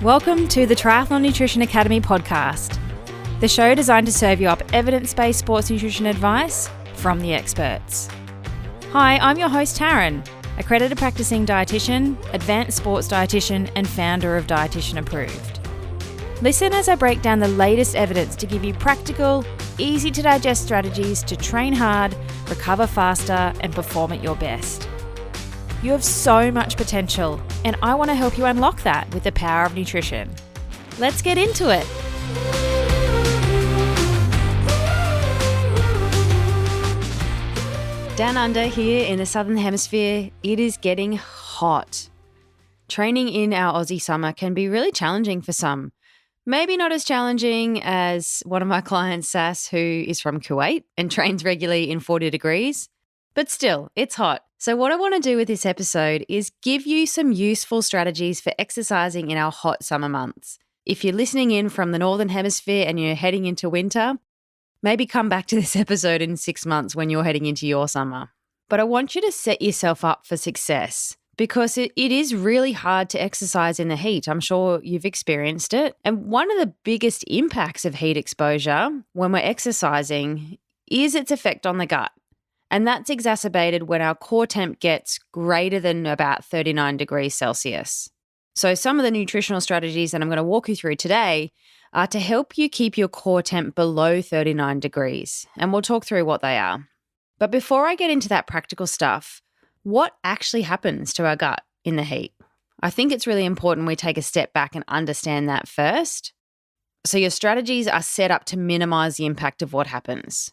Welcome to the Triathlon Nutrition Academy podcast, the show designed to serve you up evidence-based sports nutrition advice from the experts. Hi, I'm your host Taryn, accredited practicing dietitian, advanced sports dietitian, and founder of Dietitian Approved. Listen as I break down the latest evidence to give you practical, easy to digest strategies to train hard, recover faster, and perform at your best. You have so much potential, and I want to help you unlock that with the power of nutrition. Let's get into it. Down under here in the Southern Hemisphere, it is getting hot. Training in our Aussie summer can be really challenging for some. Maybe not as challenging as one of my clients, Sass, who is from Kuwait and trains regularly in 40 degrees. But still, it's hot. So what I want to do with this episode is give you some useful strategies for exercising in our hot summer months. If you're listening in from the Northern Hemisphere and you're heading into winter, maybe come back to this episode in 6 months when you're heading into your summer. But I want you to set yourself up for success because it is really hard to exercise in the heat. I'm sure you've experienced it. And one of the biggest impacts of heat exposure when we're exercising is its effect on the gut. And that's exacerbated when our core temp gets greater than about 39 degrees Celsius. So some of the nutritional strategies that I'm going to walk you through today are to help you keep your core temp below 39 degrees. And we'll talk through what they are. But before I get into that practical stuff, what actually happens to our gut in the heat? I think it's really important we take a step back and understand that first. So your strategies are set up to minimize the impact of what happens.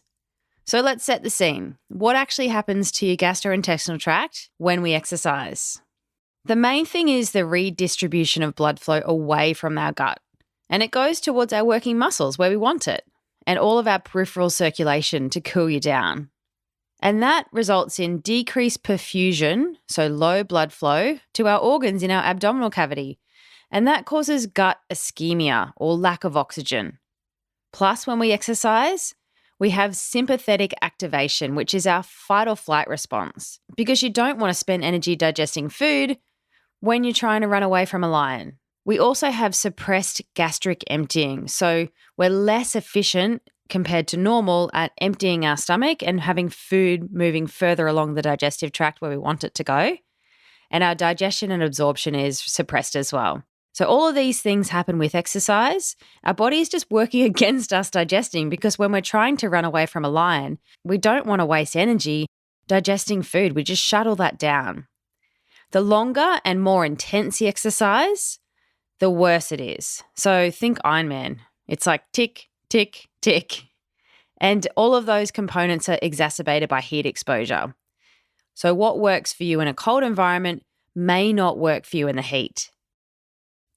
So let's set the scene. What actually happens to your gastrointestinal tract when we exercise? The main thing is the redistribution of blood flow away from our gut. And it goes towards our working muscles where we want it, and all of our peripheral circulation to cool you down. And that results in decreased perfusion, so low blood flow, to our organs in our abdominal cavity. And that causes gut ischemia or lack of oxygen. Plus, when we exercise, we have sympathetic activation, which is our fight or flight response, because you don't want to spend energy digesting food when you're trying to run away from a lion. We also have suppressed gastric emptying, so we're less efficient compared to normal at emptying our stomach and having food moving further along the digestive tract where we want it to go. And our digestion and absorption is suppressed as well. So all of these things happen with exercise. Our body is just working against us digesting because when we're trying to run away from a lion, we don't want to waste energy digesting food. We just shut all that down. The longer and more intense the exercise, the worse it is. So think Ironman. It's like tick, tick, tick. And all of those components are exacerbated by heat exposure. So what works for you in a cold environment may not work for you in the heat.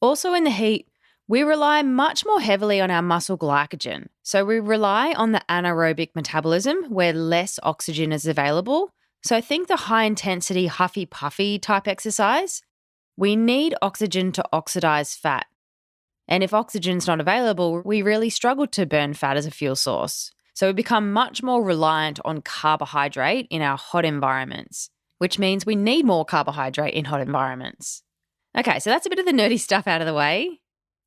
Also in the heat, we rely much more heavily on our muscle glycogen. So we rely on the anaerobic metabolism where less oxygen is available. So think the high intensity huffy puffy type exercise. We need oxygen to oxidize fat. And if oxygen's not available, we really struggle to burn fat as a fuel source. So we become much more reliant on carbohydrate in our hot environments, which means we need more carbohydrate in hot environments. Okay, so that's a bit of the nerdy stuff out of the way.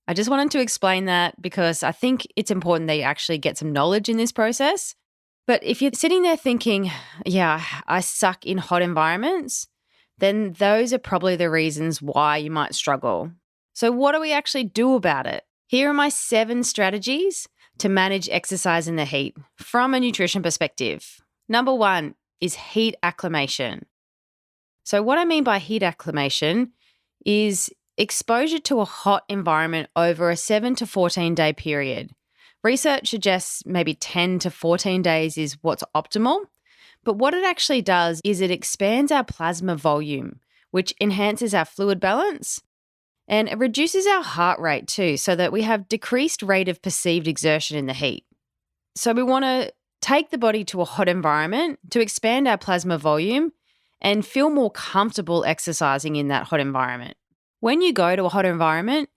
I just wanted to explain that because I think it's important that you actually get some knowledge in this process. But if you're sitting there thinking, yeah, I suck in hot environments, then those are probably the reasons why you might struggle. So what do we actually do about it? Here are my 7 strategies to manage exercise in the heat from a nutrition perspective. Number 1 is heat acclimation. So what I mean by heat acclimation is exposure to a hot environment over a 7 to 14 day period. Research suggests maybe 10 to 14 days is what's optimal, but what it actually does is it expands our plasma volume, which enhances our fluid balance, and it reduces our heart rate too, so that we have decreased rate of perceived exertion in the heat. So we want to take the body to a hot environment to expand our plasma volume and feel more comfortable exercising in that hot environment. When you go to a hot environment,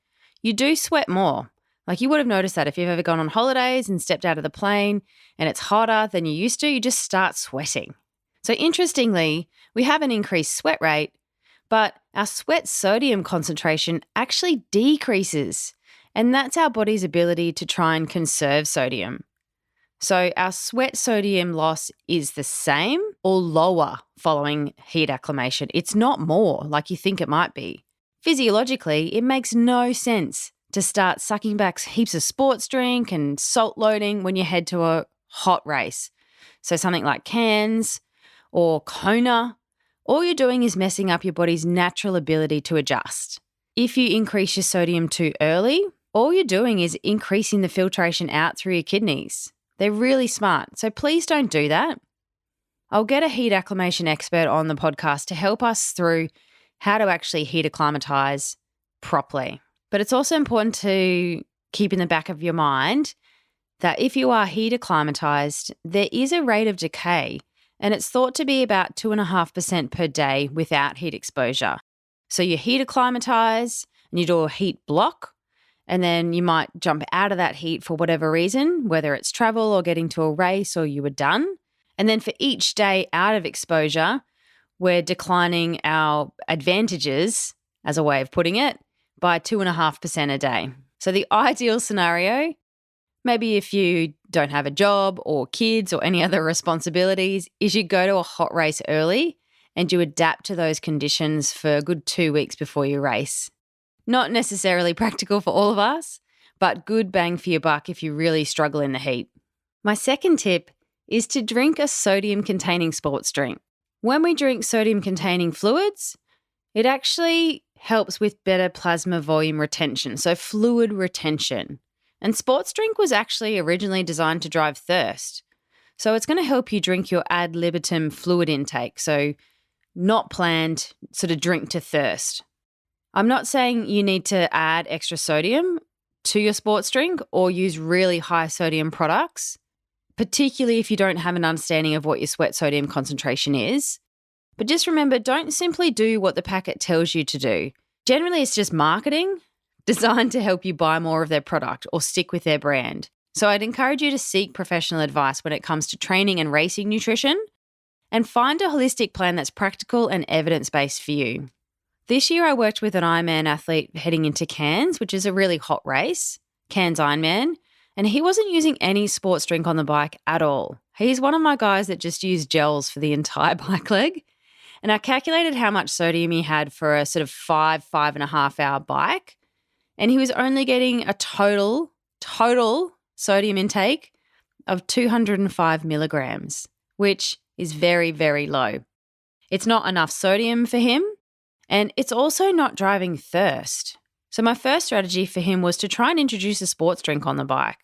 you do sweat more. Like you would have noticed that if you've ever gone on holidays and stepped out of the plane and it's hotter than you used to, you just start sweating. So interestingly, we have an increased sweat rate, But our sweat sodium concentration actually decreases, and that's our body's ability to try and conserve sodium. So our sweat sodium loss is the same or lower following heat acclimation. It's not more like you think it might be. Physiologically, it makes no sense to start sucking back heaps of sports drink and salt loading when you head to a hot race. So something like cans or Kona, all you're doing is messing up your body's natural ability to adjust. If you increase your sodium too early, all you're doing is increasing the filtration out through your kidneys. They're really smart, so please don't do that. I'll get a heat acclimation expert on the podcast to help us through how to actually heat acclimatize properly. But it's also important to keep in the back of your mind that if you are heat acclimatized, there is a rate of decay, and it's thought to be about 2.5% per day without heat exposure. So you heat acclimatize and you do a heat block, and then you might jump out of that heat for whatever reason, whether it's travel or getting to a race or you were done. And then for each day out of exposure, we're declining our advantages, as a way of putting it, by 2.5% a day. So the ideal scenario, maybe if you don't have a job or kids or any other responsibilities, is you go to a hot race early and you adapt to those conditions for a good 2 weeks before you race. Not necessarily practical for all of us, but good bang for your buck if you really struggle in the heat. My second tip is to drink a sodium-containing sports drink. When we drink sodium-containing fluids, it actually helps with better plasma volume retention, so fluid retention. And sports drink was actually originally designed to drive thirst. So it's going to help you drink your ad libitum fluid intake, so not planned, sort of drink to thirst. I'm not saying you need to add extra sodium to your sports drink or use really high sodium products, particularly if you don't have an understanding of what your sweat sodium concentration is. But just remember, don't simply do what the packet tells you to do. Generally, it's just marketing designed to help you buy more of their product or stick with their brand. So I'd encourage you to seek professional advice when it comes to training and racing nutrition, and find a holistic plan that's practical and evidence-based for you. This year I worked with an Ironman athlete heading into Cairns, which is a really hot race, Cairns Ironman, and he wasn't using any sports drink on the bike at all. He's one of my guys that just used gels for the entire bike leg. And I calculated how much sodium he had for a sort of 5.5 hour bike. And he was only getting a total sodium intake of 205 milligrams, which is very, very low. It's not enough sodium for him, and it's also not driving thirst. So my first strategy for him was to try and introduce a sports drink on the bike.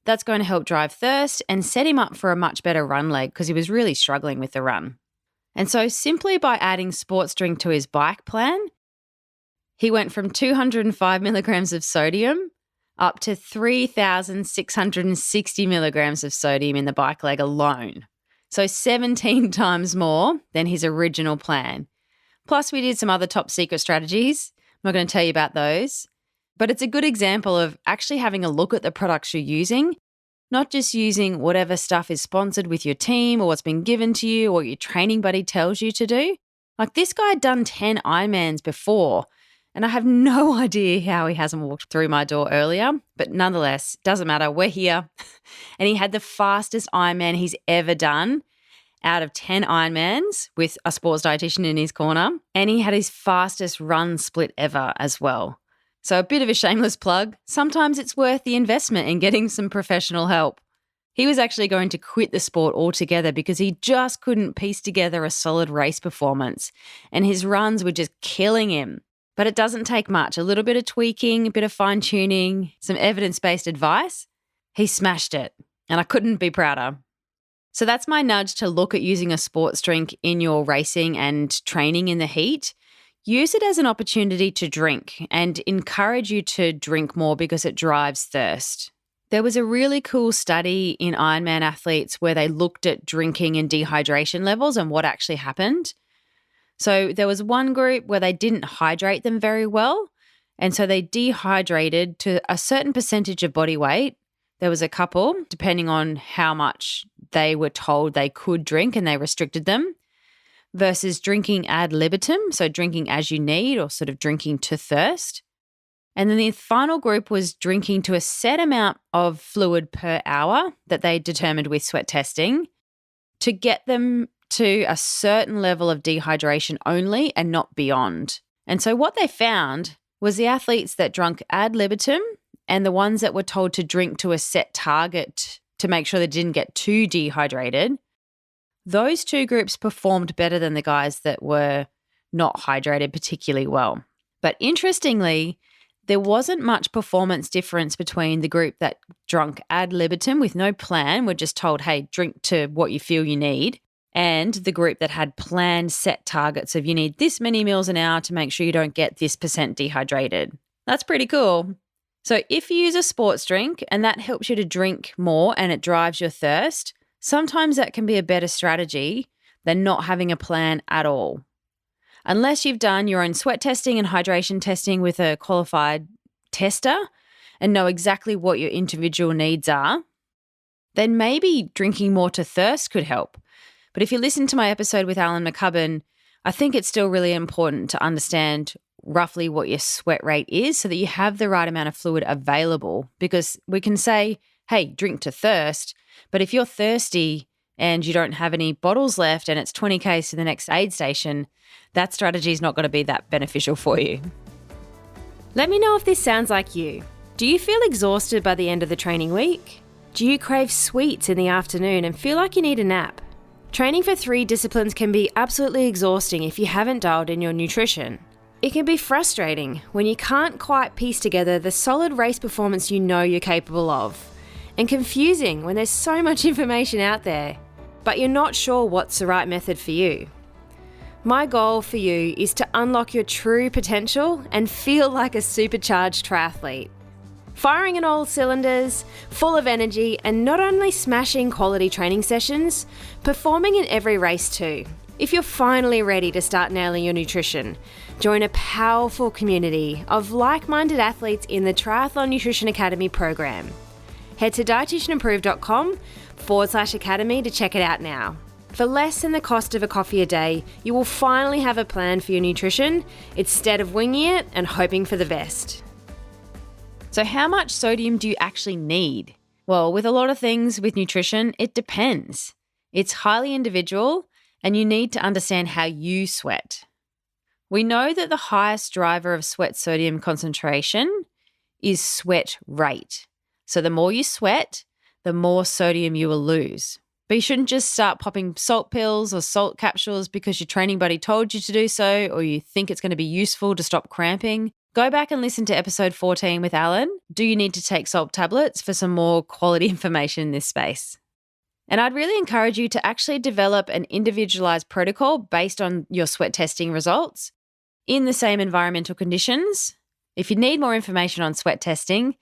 That's going to help drive thirst and set him up for a much better run leg because he was really struggling with the run. And so simply by adding sports drink to his bike plan, he went from 205 milligrams of sodium up to 3,660 milligrams of sodium in the bike leg alone. So 17 times more than his original plan. Plus, we did some other top secret strategies. I'm not going to tell you about those. But it's a good example of actually having a look at the products you're using, not just using whatever stuff is sponsored with your team or what's been given to you or your training buddy tells you to do. Like this guy had done 10 Ironmans before, and I have no idea how he hasn't walked through my door earlier, but nonetheless, doesn't matter. We're here. And he had the fastest Ironman he's ever done out of 10 Ironmans with a sports dietitian in his corner. And he had his fastest run split ever as well. So a bit of a shameless plug. Sometimes it's worth the investment in getting some professional help. He was actually going to quit the sport altogether because he just couldn't piece together a solid race performance. And his runs were just killing him. But it doesn't take much. A little bit of tweaking, a bit of fine tuning, some evidence-based advice. He smashed it. And I couldn't be prouder. So that's my nudge to look at using a sports drink in your racing and training in the heat. Use it as an opportunity to drink and encourage you to drink more because it drives thirst. There was a really cool study in Ironman athletes where they looked at drinking and dehydration levels and what actually happened. So there was one group where they didn't hydrate them very well, and so they dehydrated to a certain percentage of body weight. There was a couple, depending on how much they were told they could drink, and they restricted them, versus drinking ad libitum, so drinking as you need or sort of drinking to thirst. And then the final group was drinking to a set amount of fluid per hour that they determined with sweat testing to get them to a certain level of dehydration only and not beyond. And so what they found was the athletes that drank ad libitum and the ones that were told to drink to a set target to make sure they didn't get too dehydrated, those two groups performed better than the guys that were not hydrated particularly well. But interestingly, there wasn't much performance difference between the group that drank ad libitum with no plan, were just told, hey, drink to what you feel you need, and the group that had planned set targets of you need this many mils an hour to make sure you don't get this percent dehydrated. That's pretty cool. So if you use a sports drink and that helps you to drink more and it drives your thirst, sometimes that can be a better strategy than not having a plan at all. Unless you've done your own sweat testing and hydration testing with a qualified tester and know exactly what your individual needs are, then maybe drinking more to thirst could help. But if you listen to my episode with Alan McCubbin, I think it's still really important to understand roughly what your sweat rate is so that you have the right amount of fluid available, because we can say, hey, drink to thirst, but if you're thirsty and you don't have any bottles left and it's 20 k's to the next aid station, that strategy is not going to be that beneficial for you. Let me know if this sounds like you. Do you feel exhausted by the end of the training week? Do you crave sweets in the afternoon and feel like you need a nap? Training for 3 disciplines can be absolutely exhausting if you haven't dialed in your nutrition. It can be frustrating when you can't quite piece together the solid race performance you know you're capable of, and confusing when there's so much information out there, but you're not sure what's the right method for you. My goal for you is to unlock your true potential and feel like a supercharged triathlete. Firing on all cylinders, full of energy, and not only smashing quality training sessions, performing in every race too. If you're finally ready to start nailing your nutrition, join a powerful community of like-minded athletes in the Triathlon Nutrition Academy program. Head to dietitianapproved.com/academy to check it out now. For less than the cost of a coffee a day, you will finally have a plan for your nutrition instead of winging it and hoping for the best. So how much sodium do you actually need? Well, with a lot of things with nutrition, it depends. It's highly individual and you need to understand how you sweat. We know that the highest driver of sweat sodium concentration is sweat rate. So the more you sweat, the more sodium you will lose. But you shouldn't just start popping salt pills or salt capsules because your training buddy told you to do so, or you think it's going to be useful to stop cramping. Go back and listen to episode 14 with Alan. Do you need to take salt tablets for some more quality information in this space? And I'd really encourage you to actually develop an individualized protocol based on your sweat testing results in the same environmental conditions. If you need more information on sweat testing,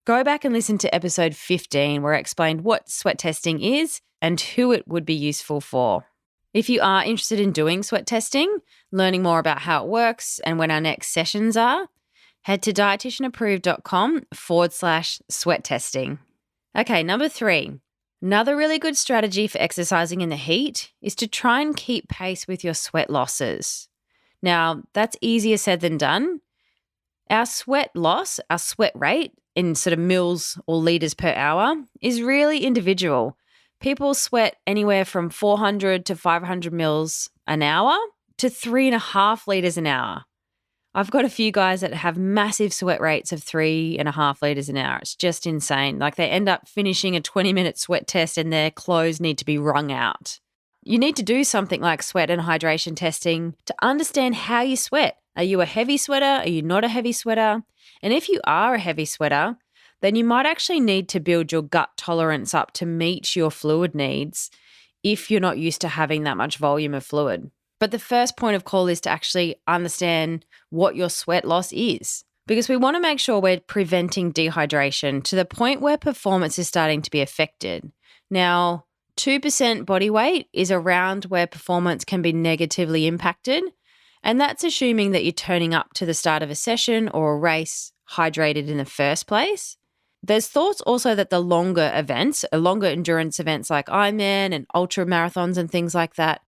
go back and listen to episode 15 where I explained what sweat testing is and who it would be useful for. If you are interested in doing sweat testing, learning more about how it works and when our next sessions are, head to dietitianapproved.com/sweat testing. Okay, number 3. Another really good strategy for exercising in the heat is to try and keep pace with your sweat losses. Now, that's easier said than done. Our sweat loss, our sweat rate in sort of mils or litres per hour is really individual. People sweat anywhere from 400 to 500 mils an hour to 3.5 litres an hour. I've got a few guys that have massive sweat rates of 3.5 litres an hour. It's just insane. Like they end up finishing a 20-minute sweat test and their clothes need to be wrung out. You need to do something like sweat and hydration testing to understand how you sweat. Are you a heavy sweater? Are you not a heavy sweater? And if you are a heavy sweater, then you might actually need to build your gut tolerance up to meet your fluid needs if you're not used to having that much volume of fluid. But the first point of call is to actually understand what your sweat loss is, because we want to make sure we're preventing dehydration to the point where performance is starting to be affected. Now, 2% body weight is around where performance can be negatively impacted, and that's assuming that you're turning up to the start of a session or a race hydrated in the first place. There's thoughts also that the longer events, longer endurance events like Ironman and ultra marathons and things like that,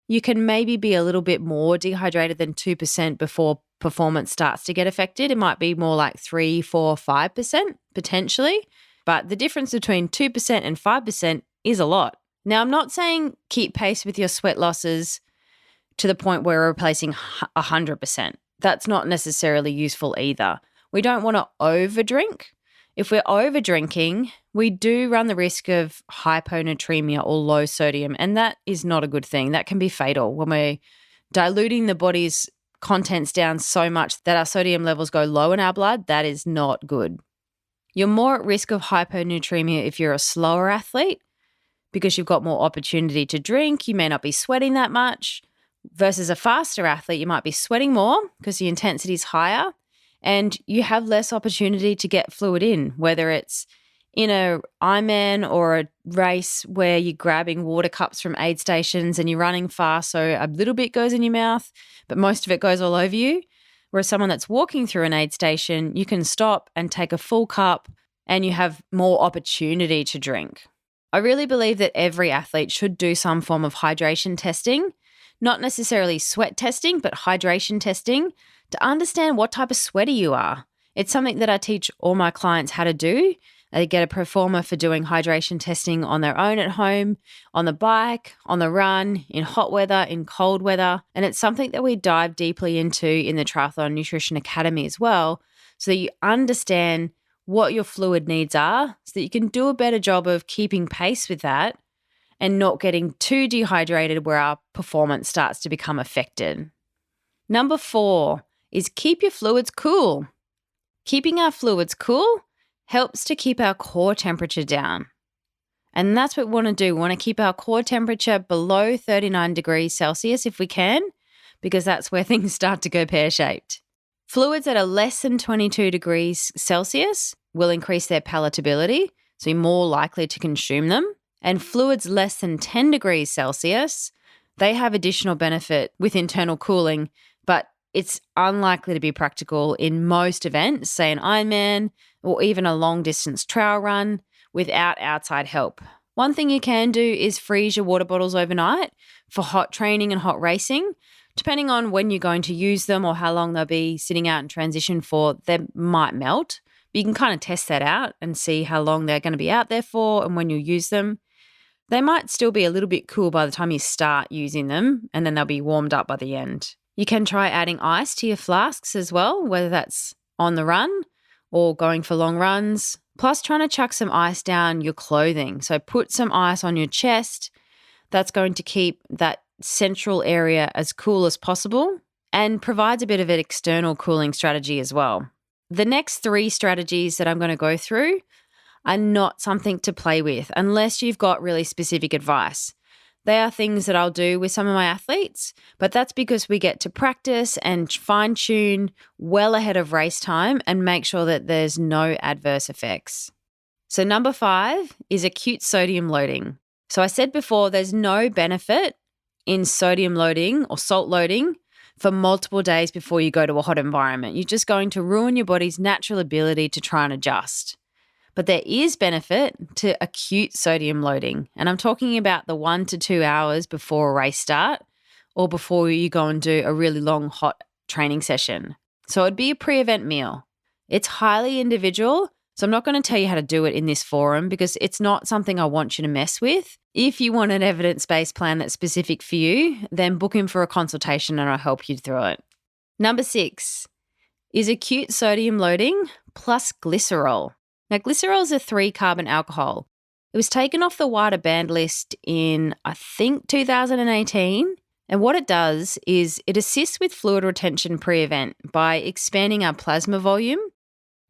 you can maybe be a little bit more dehydrated than 2% before performance starts to get affected. It might be more like 3, 4, 5% potentially. But the difference between 2% and 5% is a lot. Now, I'm not saying keep pace with your sweat losses to the point where we're replacing 100%. That's not necessarily useful either. We don't want to overdrink. If we're overdrinking, we do run the risk of hyponatremia or low sodium, and that is not a good thing. That can be fatal when we're diluting the body's contents down so much that our sodium levels go low in our blood. That is not good. You're more at risk of hyponatremia if you're a slower athlete because you've got more opportunity to drink. You may not be sweating that much. Versus a faster athlete, you might be sweating more because the intensity is higher and you have less opportunity to get fluid in, whether it's in a Ironman or a race where you're grabbing water cups from aid stations and you're running fast, so a little bit goes in your mouth, but most of it goes all over you. Whereas someone that's walking through an aid station, you can stop and take a full cup and you have more opportunity to drink. I really believe that every athlete should do some form of hydration testing. Not necessarily sweat testing, but hydration testing to understand what type of sweater you are. It's something that I teach all my clients how to do. They get a pro forma for doing hydration testing on their own at home, on the bike, on the run, in hot weather, in cold weather. And it's something that we dive deeply into in the Triathlon Nutrition Academy as well, so that you understand what your fluid needs are so that you can do a better job of keeping pace with that and not getting too dehydrated where our performance starts to become affected. Number 4 is keep your fluids cool. Keeping our fluids cool helps to keep our core temperature down. And that's what we want to do. We want to keep our core temperature below 39 degrees Celsius if we can, because that's where things start to go pear-shaped. Fluids that are less than 22 degrees Celsius will increase their palatability, so you're more likely to consume them. And fluids less than 10 degrees Celsius, they have additional benefit with internal cooling, but it's unlikely to be practical in most events, say an Ironman or even a long-distance trail run, without outside help. One thing you can do is freeze your water bottles overnight for hot training and hot racing. Depending on when you're going to use them or how long they'll be sitting out in transition for, they might melt. But you can kind of test that out and see how long they're going to be out there for and when you'll use them. They might still be a little bit cool by the time you start using them, and then they'll be warmed up by the end. You can try adding ice to your flasks as well, whether that's on the run or going for long runs, plus trying to chuck some ice down your clothing. So put some ice on your chest. That's going to keep that central area as cool as possible and provides a bit of an external cooling strategy as well. The next 3 strategies that I'm going to go through are not something to play with unless you've got really specific advice. They are things that I'll do with some of my athletes, but that's because we get to practice and fine-tune well ahead of race time and make sure that there's no adverse effects. So number 5 is acute sodium loading. So I said before, there's no benefit in sodium loading or salt loading for multiple days before you go to a hot environment. You're just going to ruin your body's natural ability to try and adjust. But there is benefit to acute sodium loading. And I'm talking about the 1 to 2 hours before a race start or before you go and do a really long hot training session. So it'd be a pre-event meal. It's highly individual. So I'm not going to tell you how to do it in this forum because it's not something I want you to mess with. If you want an evidence-based plan that's specific for you, then book in for a consultation and I'll help you through it. Number 6 is acute sodium loading plus glycerol. Now, glycerol is a 3-carbon alcohol. It was taken off the wider banned list in, I think, 2018. And what it does is it assists with fluid retention pre-event by expanding our plasma volume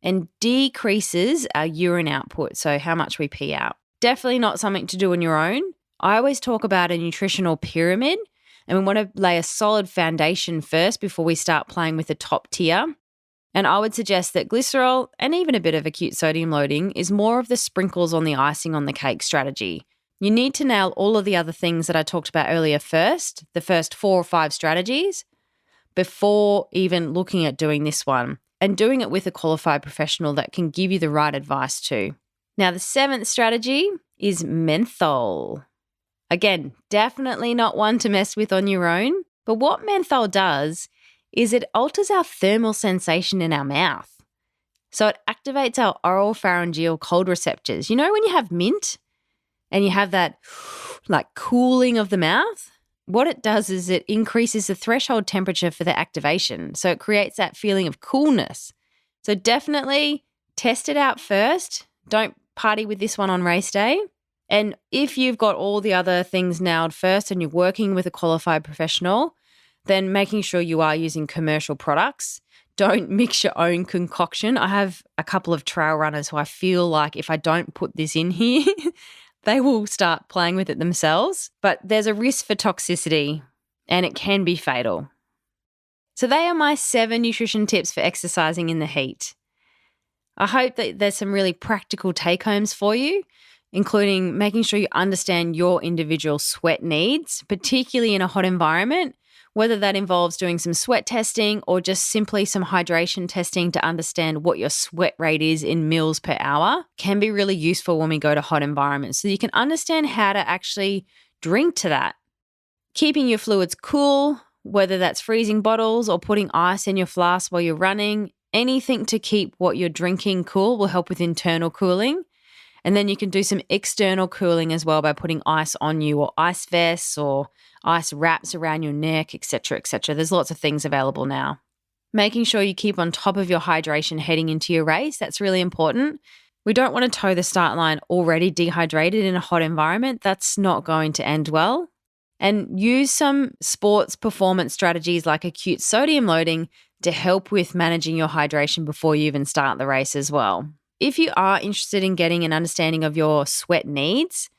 and decreases our urine output, so how much we pee out. Definitely not something to do on your own. I always talk about a nutritional pyramid, and we want to lay a solid foundation first before we start playing with the top tier. And I would suggest that glycerol and even a bit of acute sodium loading is more of the sprinkles on the icing on the cake strategy. You need to nail all of the other things that I talked about earlier first, the first 4 or 5 strategies, before even looking at doing this one and doing it with a qualified professional that can give you the right advice too. Now, the 7th strategy is menthol. Again, definitely not one to mess with on your own. But what menthol does is it alters our thermal sensation in our mouth. So it activates our oral pharyngeal cold receptors. You know when you have mint and you have that like cooling of the mouth? What it does is it increases the threshold temperature for the activation. So it creates that feeling of coolness. So definitely test it out first. Don't party with this one on race day. And if you've got all the other things nailed first and you're working with a qualified professional, then making sure you are using commercial products. Don't mix your own concoction. I have a couple of trail runners who I feel like if I don't put this in here, they will start playing with it themselves. But there's a risk for toxicity and it can be fatal. So they are my 7 nutrition tips for exercising in the heat. I hope that there's some really practical take-homes for you, including making sure you understand your individual sweat needs, particularly in a hot environment, whether that involves doing some sweat testing or just simply some hydration testing to understand what your sweat rate is in mils per hour, can be really useful when we go to hot environments. So you can understand how to actually drink to that. Keeping your fluids cool, whether that's freezing bottles or putting ice in your flask while you're running, anything to keep what you're drinking cool will help with internal cooling. And then you can do some external cooling as well by putting ice on you or ice vests or ice wraps around your neck, etc., etc. There's lots of things available now. Making sure you keep on top of your hydration heading into your race, that's really important. We don't want to toe the start line already dehydrated in a hot environment. That's not going to end well. And use some sports performance strategies like acute sodium loading to help with managing your hydration before you even start the race as well. If you are interested in getting an understanding of your sweat needs,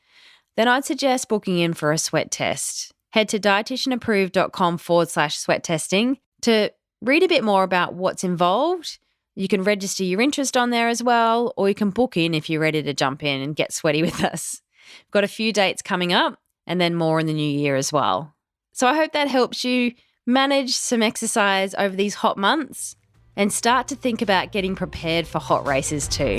then I'd suggest booking in for a sweat test. Head to dietitianapproved.com/sweat testing to read a bit more about what's involved. You can register your interest on there as well, or you can book in if you're ready to jump in and get sweaty with us. We've got a few dates coming up and then more in the new year as well. So I hope that helps you manage some exercise over these hot months and start to think about getting prepared for hot races too.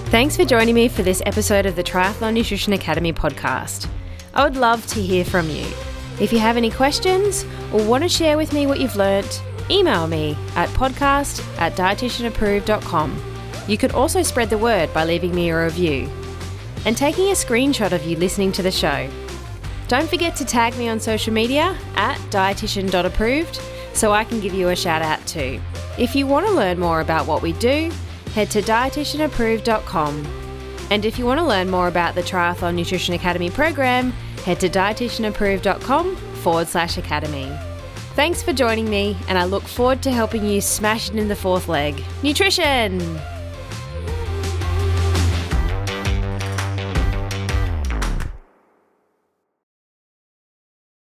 Thanks for joining me for this episode of the Triathlon Nutrition Academy podcast. I would love to hear from you. If you have any questions or want to share with me what you've learnt, email me at podcast@dietitianapproved.com. You can also spread the word by leaving me a review and taking a screenshot of you listening to the show. Don't forget to tag me on social media at dietitian.approved so I can give you a shout out too. If you want to learn more about what we do, head to dietitianapproved.com. And if you want to learn more about the Triathlon Nutrition Academy program, head to dietitianapproved.com/academy. Thanks for joining me, and I look forward to helping you smash it in the 4th leg. Nutrition!